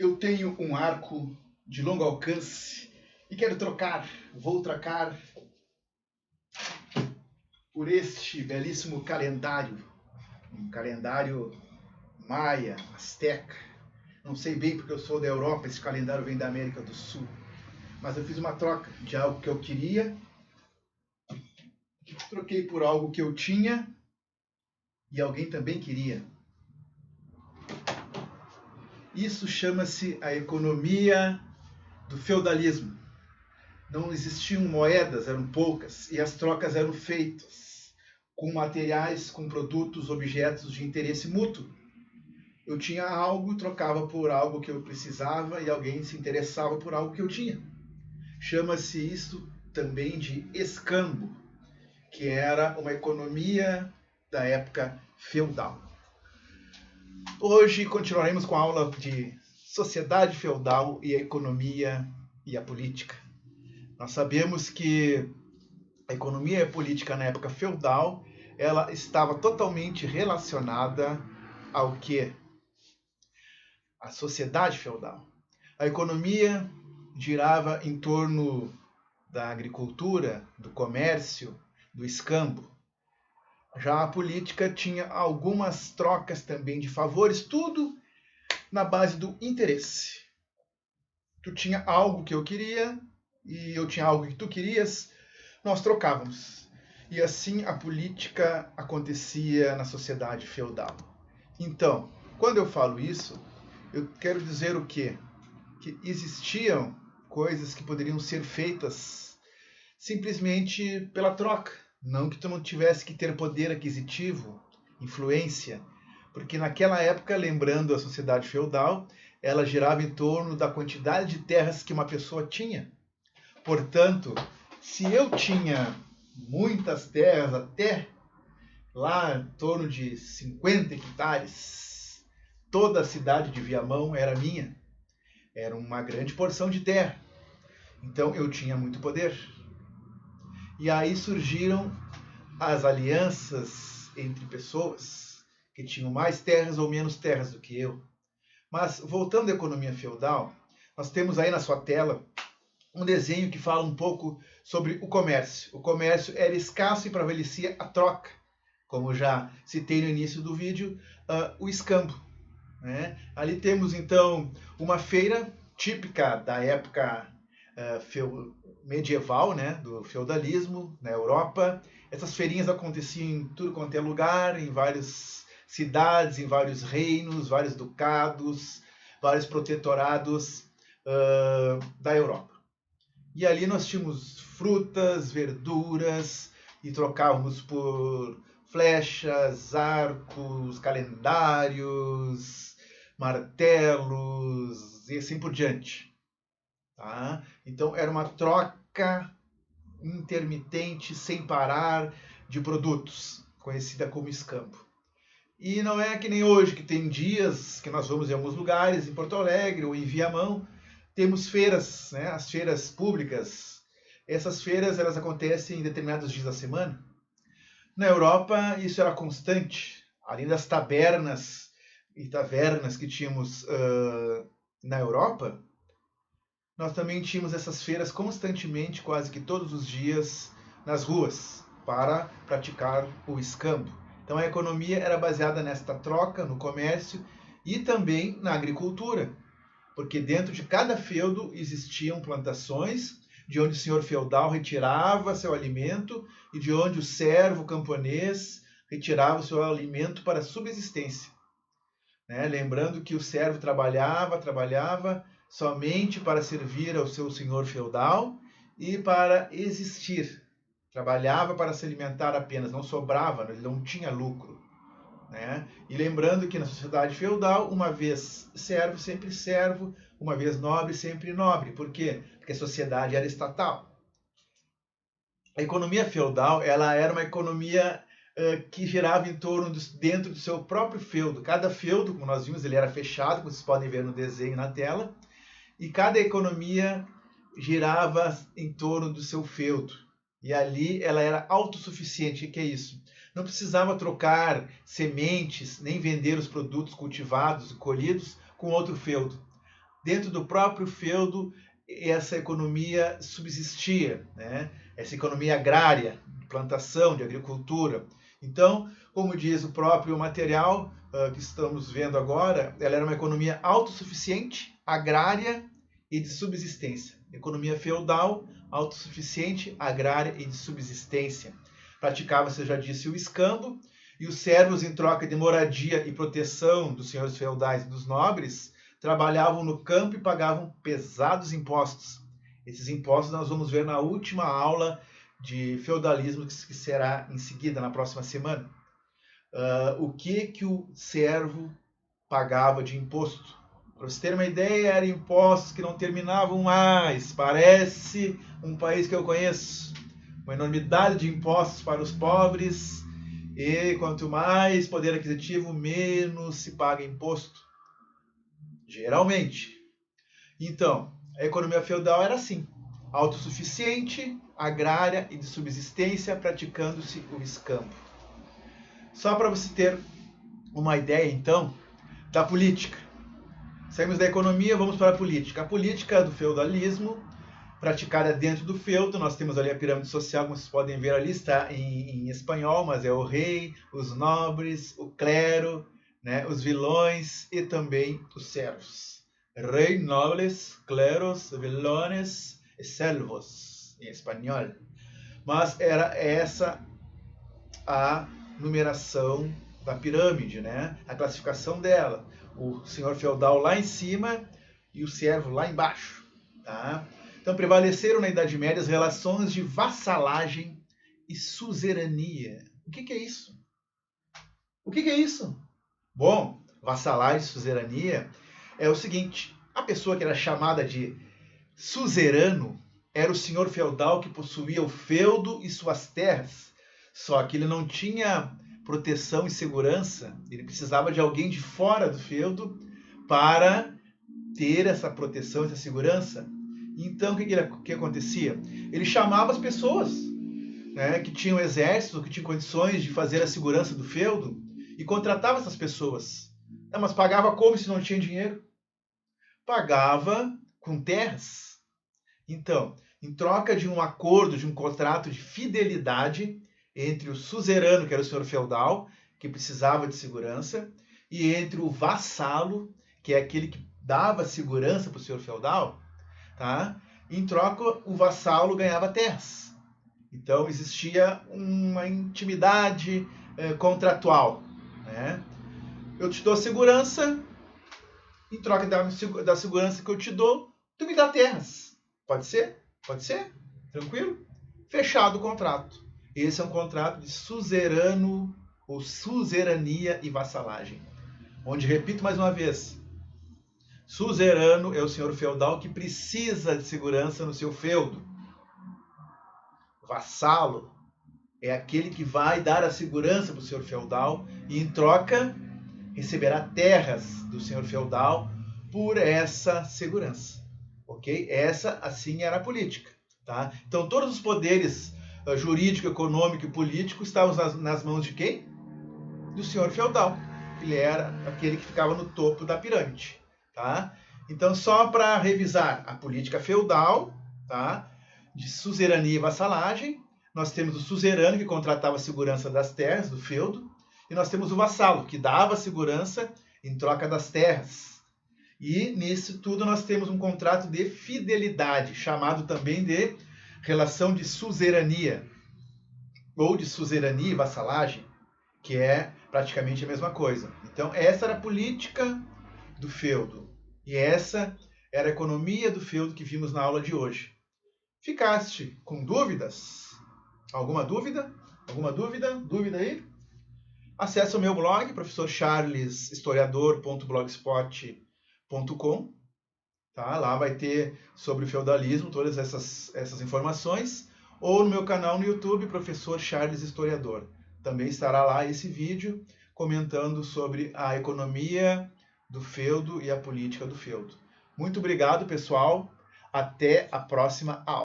Eu tenho um arco de longo alcance e quero vou trocar por este belíssimo calendário, um calendário maia, asteca. Não sei bem porque eu sou da Europa, esse calendário vem da América do Sul. Mas eu fiz uma troca de algo que eu queria, troquei por algo que eu tinha e alguém também queria. Isso chama-se a economia do feudalismo. Não existiam moedas, eram poucas, e as trocas eram feitas com materiais, com produtos, objetos de interesse mútuo. Eu tinha algo, trocava por algo que eu precisava e alguém se interessava por algo que eu tinha. Chama-se isso também de escambo, que era uma economia da época feudal. Hoje continuaremos com a aula de sociedade feudal e a economia e a política. Nós sabemos que a economia e a política na época feudal, ela estava totalmente relacionada ao quê? A sociedade feudal. A economia girava em torno da agricultura, do comércio, do escambo. Já a política tinha algumas trocas também de favores, tudo na base do interesse. Tu tinha algo que eu queria e eu tinha algo que tu querias, nós trocávamos. E assim a política acontecia na sociedade feudal. Então, quando eu falo isso, eu quero dizer o quê? Que existiam coisas que poderiam ser feitas simplesmente pela troca. Não que tu não tivesse que ter poder aquisitivo, influência, porque naquela época, lembrando a sociedade feudal, ela girava em torno da quantidade de terras que uma pessoa tinha. Portanto, se eu tinha muitas terras, até lá em torno de 50 hectares, toda a cidade de Viamão era minha. Era uma grande porção de terra. Então eu tinha muito poder. E aí surgiram as alianças entre pessoas que tinham mais terras ou menos terras do que eu. Mas voltando à economia feudal, nós temos aí na sua tela um desenho que fala um pouco sobre o comércio. O comércio era escasso e prevalecia a troca. Como já citei no início do vídeo, o escambo. Né? Ali temos então uma feira típica da época medieval, né, do feudalismo na Europa. Essas feirinhas aconteciam em tudo quanto é lugar, em várias cidades, em vários reinos, vários ducados, vários protetorados da Europa. E ali nós tínhamos frutas, verduras e trocávamos por flechas, arcos, calendários, martelos e assim por diante. Tá? Então era uma troca intermitente, sem parar, de produtos, conhecida como escambo. E não é que nem hoje, que tem dias que nós vamos em alguns lugares, em Porto Alegre ou em Viamão, temos feiras, né, as feiras públicas. Essas feiras elas acontecem em determinados dias da semana. Na Europa isso era constante, além das tabernas e tavernas que tínhamos na Europa, nós também tínhamos essas feiras constantemente, quase que todos os dias, nas ruas, para praticar o escambo. Então a economia era baseada nesta troca, no comércio e também na agricultura, porque dentro de cada feudo existiam plantações, de onde o senhor feudal retirava seu alimento e de onde o servo camponês retirava o seu alimento para a subsistência. Né? Lembrando que o servo trabalhava somente para servir ao seu senhor feudal e para existir. Trabalhava para se alimentar apenas, não sobrava, ele não tinha lucro. Né? E lembrando que na sociedade feudal, uma vez servo, uma vez nobre, sempre nobre. Por quê? Porque a sociedade era estatal. A economia feudal ela era uma economia que girava em torno dentro do seu próprio feudo. Cada feudo, como nós vimos, ele era fechado, como vocês podem ver no desenho na tela, e cada economia girava em torno do seu feudo. E ali ela era autossuficiente. O que é isso? Não precisava trocar sementes, nem vender os produtos cultivados e colhidos com outro feudo. dentro do próprio feudo, essa economia subsistia, né? Essa economia agrária, de plantação, de agricultura. Então, como diz o próprio material que estamos vendo agora, ela era uma economia autossuficiente, agrária e de subsistência. Economia feudal, autossuficiente, agrária e de subsistência. Praticava-se, eu já disse, o escambo, e os servos, em troca de moradia e proteção dos senhores feudais e dos nobres, trabalhavam no campo e pagavam pesados impostos. Esses impostos nós vamos ver na última aula de feudalismo, que será em seguida, na próxima semana. O que o servo pagava de imposto? Para você ter uma ideia, eram impostos que não terminavam mais. Parece um país que eu conheço. Uma enormidade de impostos para os pobres. E quanto mais poder aquisitivo, menos se paga imposto. Geralmente. Então, a economia feudal era assim: autossuficiente, agrária e de subsistência, praticando-se o escambo. Só para você ter uma ideia, então, da política. Saímos da economia, vamos para a política. A política do feudalismo, praticada dentro do feudo, nós temos ali a pirâmide social, como vocês podem ver ali, está em espanhol, mas é o rei, os nobres, o clero, né, os vilões e também os servos. Rei, nobles, cleros, vilones e servos, em espanhol. Mas era essa a numeração da pirâmide, né? A classificação dela. O senhor feudal lá em cima e o servo lá embaixo. Tá? Então prevaleceram na Idade Média as relações de vassalagem e suzerania. O que é isso? O que é isso? Bom, vassalagem e suzerania é o seguinte: a pessoa que era chamada de suzerano era o senhor feudal que possuía o feudo e suas terras. Só que ele não tinha proteção e segurança, ele precisava de alguém de fora do feudo para ter essa proteção, essa segurança. Então, o que acontecia? Ele chamava as pessoas, né, que tinham exército, que tinham condições de fazer a segurança do feudo, e contratava essas pessoas. Mas pagava como se não tinha dinheiro? Pagava com terras. Então, em troca de um acordo, de um contrato de fidelidade entre o suzerano, que era o senhor feudal, que precisava de segurança, e entre o vassalo, que é aquele que dava segurança para o senhor feudal, tá? Em troca, o vassalo ganhava terras. Então, existia uma intimidade contratual, né? Eu te dou segurança, em troca da segurança que eu te dou, tu me dá terras. Pode ser? Pode ser? Tranquilo? Fechado o contrato. Esse é um contrato de suzerano ou suzerania e vassalagem. Onde, repito mais uma vez, suzerano é o senhor feudal que precisa de segurança no seu feudo. Vassalo é aquele que vai dar a segurança para o senhor feudal e, em troca, receberá terras do senhor feudal por essa segurança. Ok? Essa, assim, era a política. Tá? Então, todos os poderes jurídico, econômico e político estavam nas mãos de quem? Do senhor feudal. Ele era aquele que ficava no topo da pirâmide. Tá? Então, só para revisar, a política feudal, tá, de suzerania e vassalagem, nós temos o suzerano, que contratava a segurança das terras, do feudo, e nós temos o vassalo, que dava segurança em troca das terras. E nisso tudo nós temos um contrato de fidelidade, chamado também de relação de suzerania, ou de suzerania e vassalagem, que é praticamente a mesma coisa. Então, essa era a política do feudo. E essa era a economia do feudo que vimos na aula de hoje. Ficaste com dúvidas? Alguma dúvida? Alguma dúvida? Dúvida aí? Acesse o meu blog, professorcharleshistoriador.blogspot.com. Tá? Lá vai ter sobre o feudalismo todas essas informações. Ou no meu canal no YouTube, Professor Charles Historiador. Também estará lá esse vídeo comentando sobre a economia do feudo e a política do feudo. Muito obrigado, pessoal. Até a próxima aula.